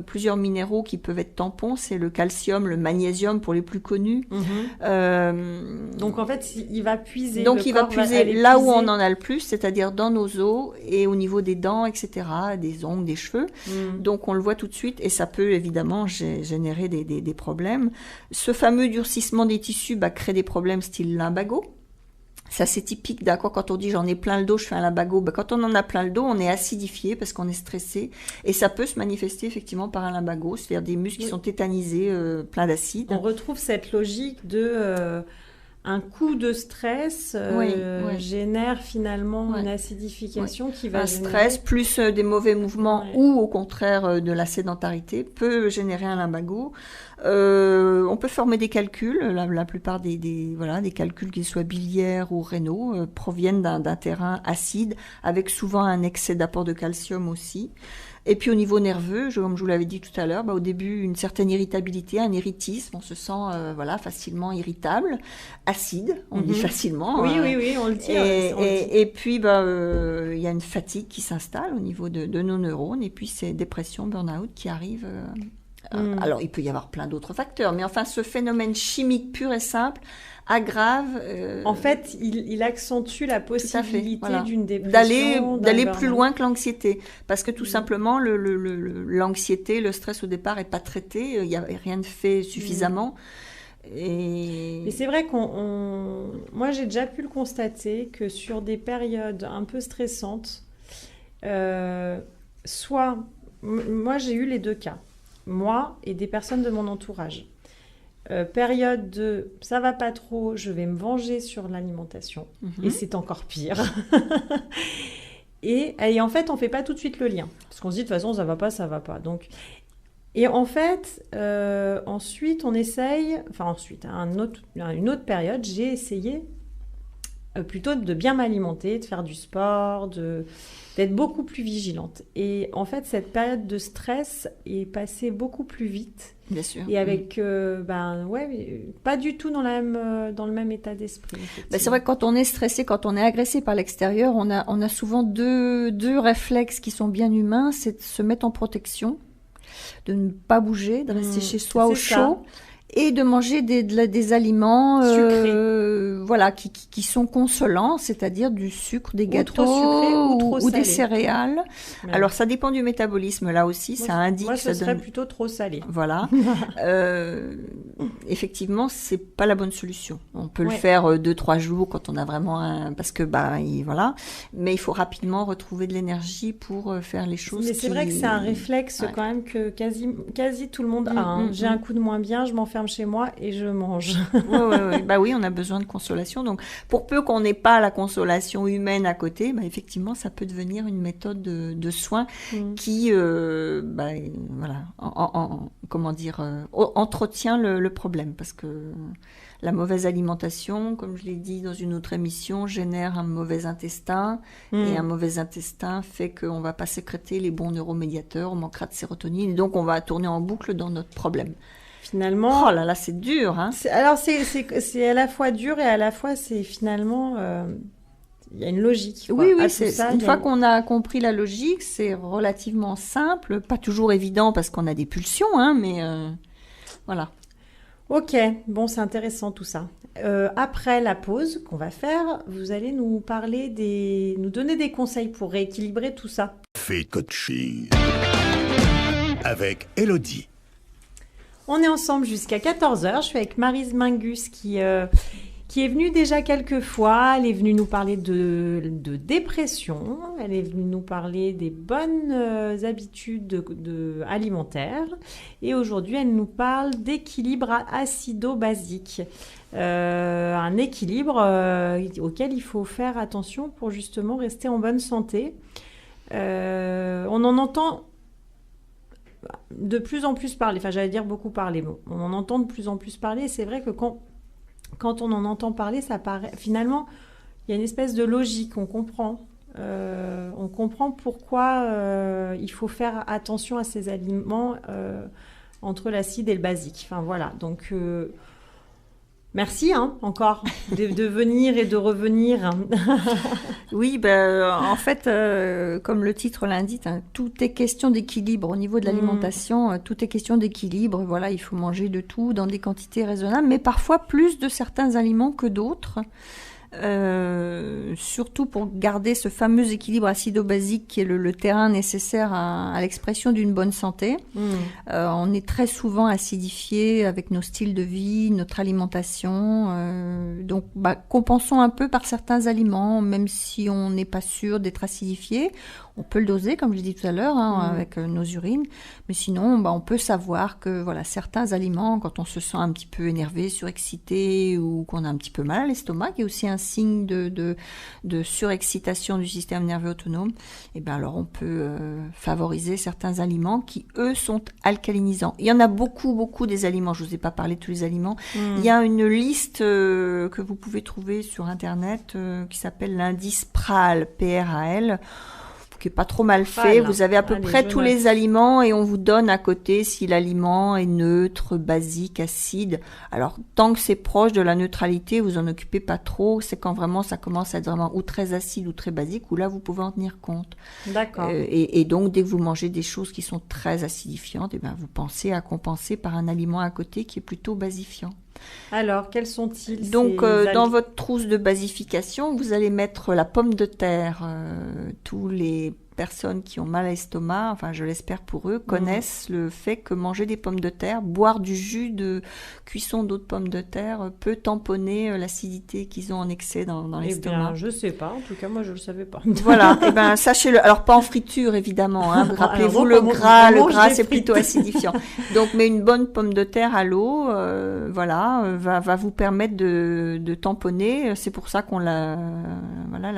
plusieurs minéraux qui peuvent être tampons. C'est le calcium, le magnésium pour les plus connus. Donc, en fait, il va puiser. Donc, il va puiser là où on en a le plus, c'est-à-dire dans nos os et au niveau des dents, etc., des ongles, des cheveux. Donc, on le voit tout de suite et ça peut évidemment générer des problèmes. Ce fameux durcissement des tissus crée des problèmes style lumbago. C'est assez typique, d'accord, quand on dit j'en ai plein le dos, je fais un lumbago. Quand on en a plein le dos, on est acidifié parce qu'on est stressé. Et ça peut se manifester effectivement par un lumbago, c'est-à-dire des muscles qui sont tétanisés, pleins d'acide. On retrouve cette logique de un coup de stress génère finalement une acidification qui va générer... stress plus des mauvais mouvements ou au contraire de la sédentarité peut générer un lumbago. On peut former des calculs. La plupart des calculs, qu'ils soient biliaires ou rénaux, proviennent d'un terrain acide avec souvent un excès d'apport de calcium aussi. Et puis au niveau nerveux, comme je vous l'avais dit tout à l'heure, au début une certaine irritabilité, un éritisme, on se sent facilement irritable, acide, on dit facilement. Oui, on le dit. Et puis il y a une fatigue qui s'installe au niveau de nos neurones, et puis c'est dépression, burn-out qui arrive. Alors il peut y avoir plein d'autres facteurs, mais enfin ce phénomène chimique pur et simple aggrave. En fait, il accentue la possibilité d'une dépression, d'aller plus loin que l'anxiété, parce que tout simplement l'anxiété, le stress au départ est pas traité, il y a rien de fait suffisamment. Mais c'est vrai moi j'ai déjà pu le constater que sur des périodes un peu stressantes, soit moi j'ai eu les deux cas, moi et des personnes de mon entourage. Période de ça va pas trop, je vais me venger sur l'alimentation, et c'est encore pire. et en fait on fait pas tout de suite le lien parce qu'on se dit de toute façon ça va pas. Donc et en fait ensuite on essaye, une autre période j'ai essayé plutôt de bien m'alimenter, de faire du sport, d'être beaucoup plus vigilante. Et en fait, cette période de stress est passée beaucoup plus vite. Bien sûr. Et avec, pas du tout dans le même état d'esprit. C'est vrai que quand on est stressé, quand on est agressé par l'extérieur, on a souvent deux réflexes qui sont bien humains, c'est de se mettre en protection, de ne pas bouger, de rester chez soi au chaud. Et de manger des aliments qui sont consolants, c'est-à-dire du sucre, des gâteaux ou des céréales. Ouais. Alors ça dépend du métabolisme là aussi, ça indique. Moi, ce serait plutôt trop salé. Voilà. Effectivement, c'est pas la bonne solution. On peut le faire 2-3 jours quand on a vraiment parce que voilà. Mais il faut rapidement retrouver de l'énergie pour faire les choses. Mais c'est vrai que c'est un réflexe quand même que quasi tout le monde a. J'ai un coup de moins bien, je m'enferme chez moi et je mange. Ouais. Bah oui, on a besoin de consolation. Donc, pour peu qu'on n'ait pas la consolation humaine à côté, effectivement, ça peut devenir une méthode de soins qui, entretient le problème. Parce que la mauvaise alimentation, comme je l'ai dit dans une autre émission, génère un mauvais intestin. Et un mauvais intestin fait qu'on ne va pas sécréter les bons neuromédiateurs, on manquera de sérotonine. Et donc, on va tourner en boucle dans notre problème. Finalement, oh là là, c'est dur, hein. C'est à la fois dur et à la fois c'est finalement il y a une logique. Oui, une fois qu'on a compris la logique, c'est relativement simple, pas toujours évident parce qu'on a des pulsions, hein, mais voilà. Ok, bon, c'est intéressant tout ça. Après la pause qu'on va faire, vous allez nous donner des conseils pour rééquilibrer tout ça. Café Coaching avec Élodie. On est ensemble jusqu'à 14h. Je suis avec Maryse Mingus qui est venue déjà quelques fois. Elle est venue nous parler de dépression. Elle est venue nous parler des bonnes habitudes alimentaires. Et aujourd'hui, elle nous parle d'équilibre acido-basique. Un équilibre auquel il faut faire attention pour justement rester en bonne santé. On en entend de plus en plus parler, j'allais dire beaucoup parler, bon, on en entend de plus en plus parler, et c'est vrai que quand on en entend parler, ça paraît, finalement, il y a une espèce de logique, on comprend pourquoi il faut faire attention à ces aliments entre l'acide et le basique, voilà, donc merci encore de venir et de revenir. Oui, en fait, comme le titre l'indique, tout est question d'équilibre. Au niveau de l'alimentation, tout est question d'équilibre. Voilà, il faut manger de tout dans des quantités raisonnables, mais parfois plus de certains aliments que d'autres. Surtout pour garder ce fameux équilibre acido-basique qui est le terrain nécessaire à l'expression d'une bonne santé. On est très souvent acidifié avec nos styles de vie, notre alimentation. Donc, compensons un peu par certains aliments, même si on n'est pas sûr d'être acidifié. On peut le doser, comme je l'ai dit tout à l'heure, avec nos urines. Mais sinon, on peut savoir que certains aliments, quand on se sent un petit peu énervé, surexcité ou qu'on a un petit peu mal à l'estomac, qui est aussi un signe de surexcitation du système nerveux autonome, alors on peut favoriser certains aliments qui, eux, sont alcalinisants. Il y en a beaucoup des aliments. Je ne vous ai pas parlé de tous les aliments. Il y a une liste que vous pouvez trouver sur Internet qui s'appelle l'indice PRAL, P-R-A-L, qui est pas trop mal fait. Vous avez à peu près tous les aliments et on vous donne à côté si l'aliment est neutre, basique, acide. Alors, tant que c'est proche de la neutralité, vous en occupez pas trop. C'est quand vraiment ça commence à être vraiment ou très acide ou très basique où là, vous pouvez en tenir compte. D'accord. Et donc, dès que vous mangez des choses qui sont très acidifiantes, vous pensez à compenser par un aliment à côté qui est plutôt basifiant. Alors, quels sont-ils? Donc, dans votre trousse de basification, vous allez mettre la pomme de terre. Tous les personnes qui ont mal à l'estomac, je l'espère pour eux, connaissent le fait que manger des pommes de terre, boire du jus de cuisson d'eau de pommes de terre peut tamponner l'acidité qu'ils ont en excès dans l'estomac. Je sais pas. En tout cas, moi, je le savais pas. Voilà. Sachez-le. Alors, pas en friture, évidemment. Rappelez-vous, le gras, c'est plutôt acidifiant. Donc, mais une bonne pomme de terre à l'eau, va vous permettre de tamponner. C'est pour ça qu'on la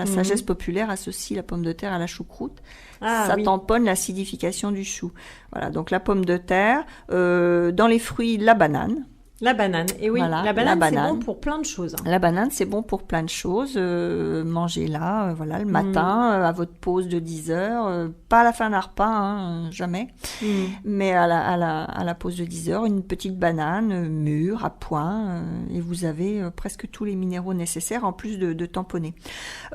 sagesse populaire associe la pomme de terre à la choucroute. Ça tamponne l'acidification du chou. Voilà, donc la pomme de terre. Dans les fruits, la banane. La banane. Et oui, Voilà, la banane, la c'est banane. bon pour plein de choses. La banane, c'est bon pour plein de choses. Mangez-la, voilà, le matin, à votre pause de 10 heures. Pas à la fin d'un repas, hein, jamais. Mais à la pause de 10 heures, une petite banane mûre, à point, et vous avez presque tous les minéraux nécessaires, en plus de tamponner.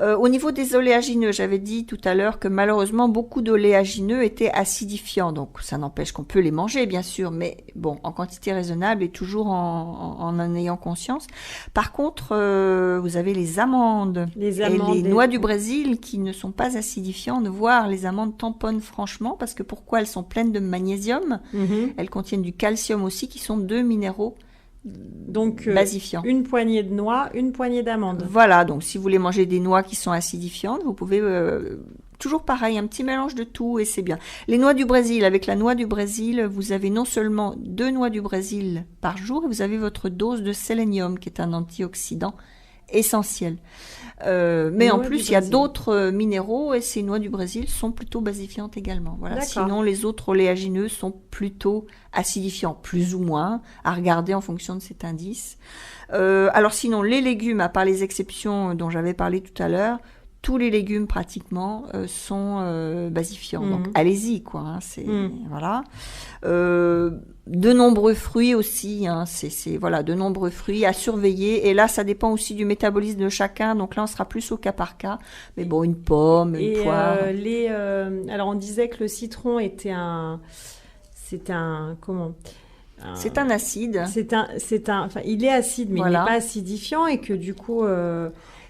Au niveau des oléagineux, j'avais dit tout à l'heure que malheureusement, beaucoup d'oléagineux étaient acidifiants. Donc, ça n'empêche qu'on peut les manger, bien sûr, mais bon, en quantité raisonnable et toujours en ayant conscience. Par contre, vous avez les amandes et les noix du Brésil qui ne sont pas acidifiantes, voire les amandes tamponnent franchement, parce que pourquoi elles sont pleines de magnésium, elles contiennent du calcium aussi, qui sont 2 minéraux donc basifiants. Une poignée de noix, une poignée d'amandes. Voilà, donc si vous voulez manger des noix qui sont acidifiantes, vous pouvez... toujours pareil, un petit mélange de tout et c'est bien. Les noix du Brésil, avec la noix du Brésil, vous avez non seulement 2 noix du Brésil par jour, et vous avez votre dose de sélénium, qui est un antioxydant essentiel. Mais en plus, il y a d'autres minéraux et ces noix du Brésil sont plutôt basifiantes également. Voilà. Sinon, les autres oléagineux sont plutôt acidifiants, plus ou moins, à regarder en fonction de cet indice. Alors sinon, les légumes, à part les exceptions dont j'avais parlé tout à l'heure, tous les légumes pratiquement sont basifiants. Donc allez-y, quoi. Hein, voilà. De nombreux fruits aussi. Hein, voilà, de nombreux fruits à surveiller. Et là, ça dépend aussi du métabolisme de chacun. Donc là, on sera plus au cas par cas. Mais bon, une pomme, une poire. Alors, on disait que le citron était comment? C'est un acide. Enfin, il est acide, mais voilà. il n'est pas acidifiant et que du coup.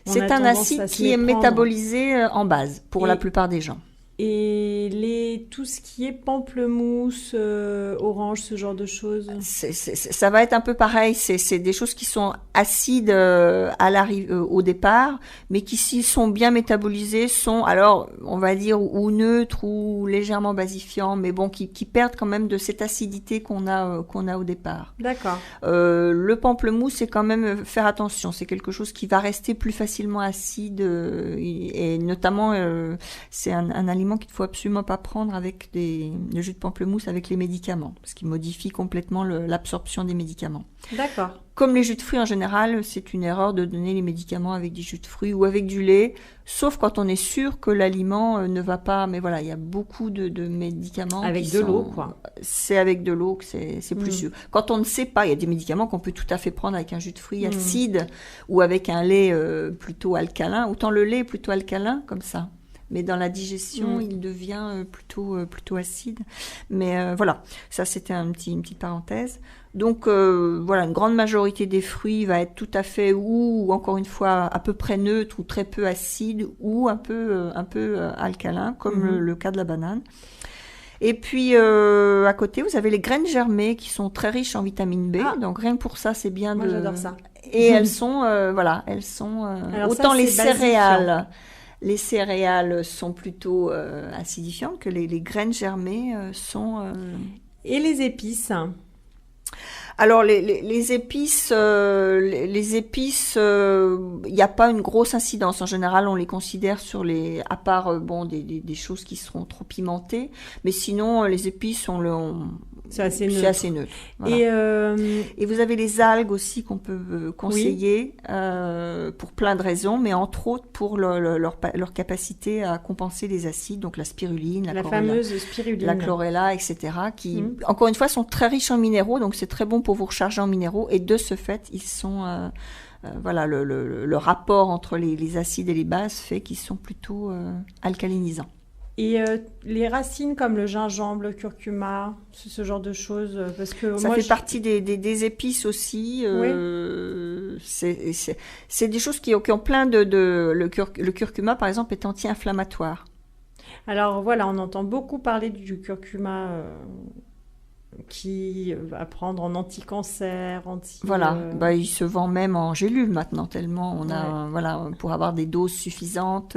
C'est un acide qui est métabolisé en base pour la plupart des gens. Et tout ce qui est pamplemousse, orange, ce genre de choses. Ça va être un peu pareil. C'est des choses qui sont acides au départ, mais qui, s'ils sont bien métabolisés, sont, alors, on va dire, ou neutres ou légèrement basifiants, mais bon, qui perdent quand même de cette acidité qu'on a au départ. D'accord. Le pamplemousse, c'est quand même faire attention. C'est quelque chose qui va rester plus facilement acide et notamment, c'est un aliment qu'il ne faut absolument pas prendre avec le jus de pamplemousse avec les médicaments, parce qu'il modifie complètement l'absorption des médicaments. D'accord. Comme les jus de fruits en général, c'est une erreur de donner les médicaments avec des jus de fruits ou avec du lait, sauf quand on est sûr que l'aliment ne va pas. Mais voilà, il y a beaucoup de médicaments avec de l'eau, quoi. C'est avec de l'eau que c'est plus sûr. Quand on ne sait pas, il y a des médicaments qu'on peut tout à fait prendre avec un jus de fruits acide ou avec un lait plutôt alcalin. Autant le lait est plutôt alcalin comme ça. Mais dans la digestion, il devient plutôt acide. Mais voilà, ça c'était une petite parenthèse. Donc voilà, une grande majorité des fruits va être tout à fait ou encore une fois à peu près neutre ou très peu acide ou un peu alcalin, comme le cas de la banane. Et puis à côté, vous avez les graines germées qui sont très riches en vitamine B. Donc rien que pour ça, c'est bien. Moi, j'adore ça. Et elles sont autant les céréales. Les céréales sont plutôt acidifiantes que les graines germées sont... Et les épices? Alors, les épices, il n'y a pas une grosse incidence. En général, on les considère à part des choses qui seront trop pimentées. Mais sinon, les épices, c'est assez neutre. Voilà. Et vous avez les algues aussi qu'on peut conseiller pour plein de raisons, mais entre autres pour leur capacité à compenser les acides, donc la spiruline, la fameuse spiruline, la chlorella, etc., qui, encore une fois, sont très riches en minéraux, donc c'est très bon pour vous recharger en minéraux, et de ce fait, ils sont... le rapport entre les acides et les bases fait qu'ils sont plutôt alcalinisants. Et les racines comme le gingembre, le curcuma, ce genre de choses, parce que ça fait partie des épices aussi. C'est des choses qui ont plein le curcuma, par exemple, est anti-inflammatoire. Alors voilà, on entend beaucoup parler du curcuma qui va prendre en anti-cancer, Voilà, il se vend même en gélules maintenant, tellement on a, pour avoir des doses suffisantes,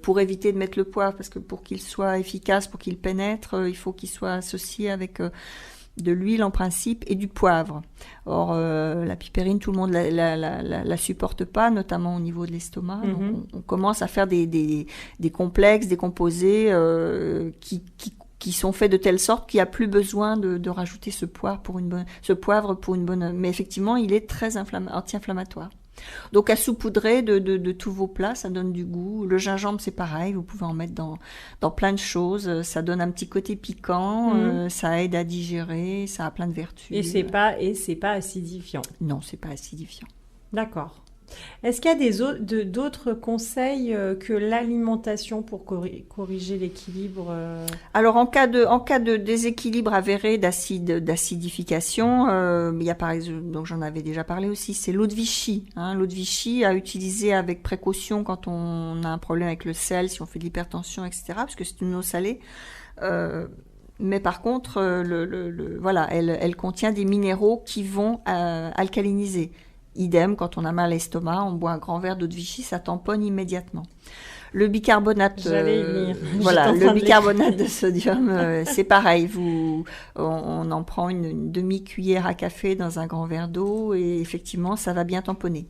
pour éviter de mettre le poivre, parce que pour qu'il soit efficace, pour qu'il pénètre, il faut qu'il soit associé avec de l'huile en principe et du poivre. Or, la piperine, tout le monde la supporte pas, notamment au niveau de l'estomac. Donc, on commence à faire des complexes, des composés qui qui sont faits de telle sorte qu'il n'y a plus besoin de rajouter ce poivre pour une bonne. Mais effectivement, il est très anti-inflammatoire. Donc à saupoudrer de tous vos plats, ça donne du goût. Le gingembre, c'est pareil, vous pouvez en mettre dans plein de choses. Ça donne un petit côté piquant, ça aide à digérer, ça a plein de vertus. Et c'est pas acidifiant. Non, c'est pas acidifiant. D'accord. Est-ce qu'il y a d'autres conseils que l'alimentation pour corriger l'équilibre Alors, en cas de déséquilibre avéré d'acidification, il y a par exemple, donc j'en avais déjà parlé aussi, c'est l'eau de Vichy. L'eau de Vichy à utiliser avec précaution quand on a un problème avec le sel, si on fait de l'hypertension, etc., parce que c'est une eau salée. Mais par contre, voilà, elle contient des minéraux qui vont alcaliniser. Idem, quand on a mal à l'estomac, on boit un grand verre d'eau de Vichy, ça tamponne immédiatement. Le bicarbonate, le bicarbonate de sodium, c'est pareil. On en prend une demi-cuillère à café dans un grand verre d'eau et effectivement, ça va bien tamponner.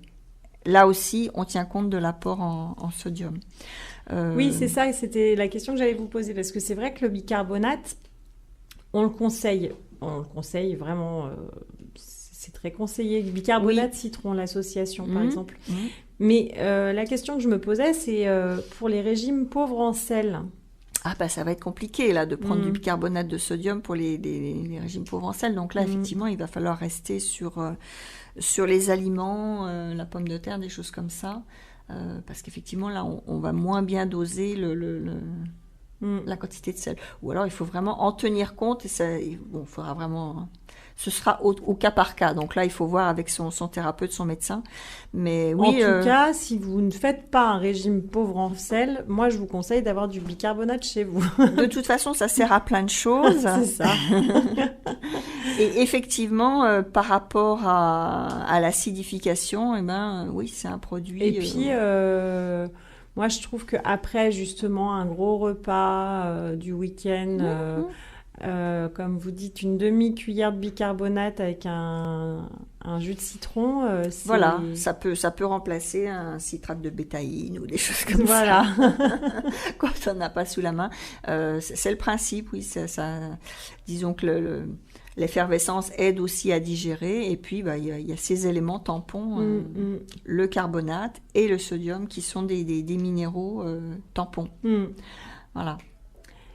Là aussi, on tient compte de l'apport en sodium. Oui, c'est ça, et c'était la question que j'allais vous poser, parce que c'est vrai que le bicarbonate, on le conseille vraiment. C'est très conseillé. Du bicarbonate citron, l'association, par exemple. Mais la question que je me posais, c'est pour les régimes pauvres en sel. Ah bah ça va être compliqué là de prendre du bicarbonate de sodium pour les régimes pauvres en sel. Donc là, effectivement, il va falloir rester sur les aliments, la pomme de terre, des choses comme ça. Parce qu'effectivement, là, on va moins bien doser la quantité de sel. Ou alors, il faut vraiment en tenir compte. Et il faudra vraiment... Ce sera au cas par cas. Donc là, il faut voir avec son thérapeute, son médecin. Mais oui, en tout cas, si vous ne faites pas un régime pauvre en sel, moi, je vous conseille d'avoir du bicarbonate chez vous. De toute façon, ça sert à plein de choses. C'est ça. Et effectivement, par rapport à l'acidification, oui, c'est un produit... Et puis... moi, je trouve qu'après, justement, un gros repas du week-end... comme vous dites, une demi-cuillère de bicarbonate avec un jus de citron. Voilà, ça peut remplacer un citrate de bétaïne ou des choses comme ça. Quand on n'a pas sous la main. C'est le principe, oui. Disons que l'effervescence aide aussi à digérer. Et puis, il y a ces éléments tampons, le carbonate et le sodium, qui sont des minéraux tampons. Voilà.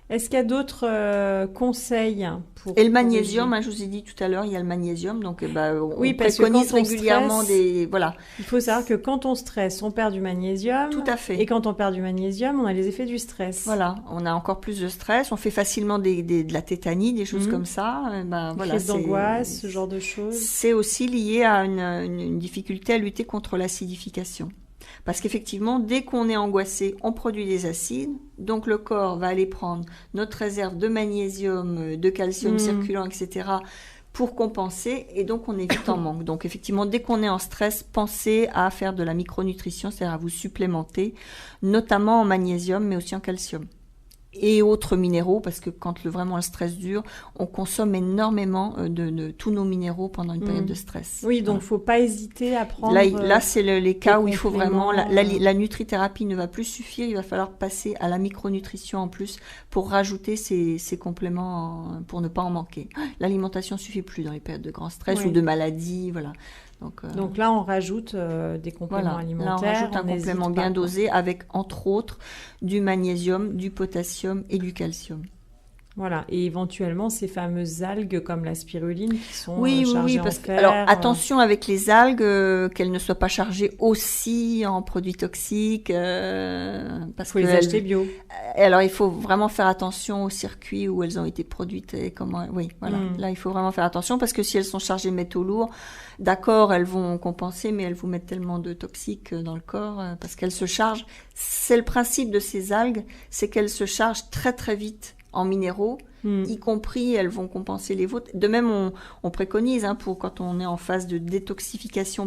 Est-ce qu'il y a d'autres conseils pour... Et le magnésium, je vous ai dit tout à l'heure, il y a le magnésium, donc on préconise régulièrement des... Voilà. Il faut savoir que quand on stresse, on perd du magnésium. Tout à fait. Et quand on perd du magnésium, on a les effets du stress. Voilà, on a encore plus de stress, on fait facilement de la tétanie, des choses comme ça. Crise d'angoisse, ce genre de choses. C'est aussi lié à une difficulté à lutter contre l'acidification. Parce qu'effectivement, dès qu'on est angoissé, on produit des acides. Donc le corps va aller prendre notre réserve de magnésium, de calcium circulant, etc. pour compenser. Et donc on est vite en manque. Donc effectivement, dès qu'on est en stress, pensez à faire de la micronutrition, c'est-à-dire à vous supplémenter, notamment en magnésium, mais aussi en calcium. Et autres minéraux, parce que quand vraiment le stress dure, on consomme énormément de tous nos minéraux pendant une période de stress. Oui, donc il ne faut pas hésiter à prendre... Là c'est les cas où il faut vraiment... La nutrithérapie ne va plus suffire, il va falloir passer à la micronutrition en plus pour rajouter ces compléments pour ne pas en manquer. L'alimentation ne suffit plus dans les périodes de grand stress ou de maladie, voilà. Donc là, on rajoute des compléments alimentaires. Là, on rajoute un complément bien dosé avec, entre autres, du magnésium, du potassium et du calcium. Voilà, et éventuellement ces fameuses algues comme la spiruline qui sont chargées en fer. Alors attention avec les algues, qu'elles ne soient pas chargées aussi en produits toxiques. Parce faut les acheter bio. Alors il faut vraiment faire attention aux circuits où elles ont été produites et comment. Oui, voilà. Là il faut vraiment faire attention parce que si elles sont chargées de métaux lourds, d'accord, elles vont compenser, mais elles vous mettent tellement de toxiques dans le corps parce qu'elles se chargent. C'est le principe de ces algues, c'est qu'elles se chargent très très vite en minéraux, y compris elles vont compenser les vôtres. De même, on préconise pour quand on est en phase de détoxification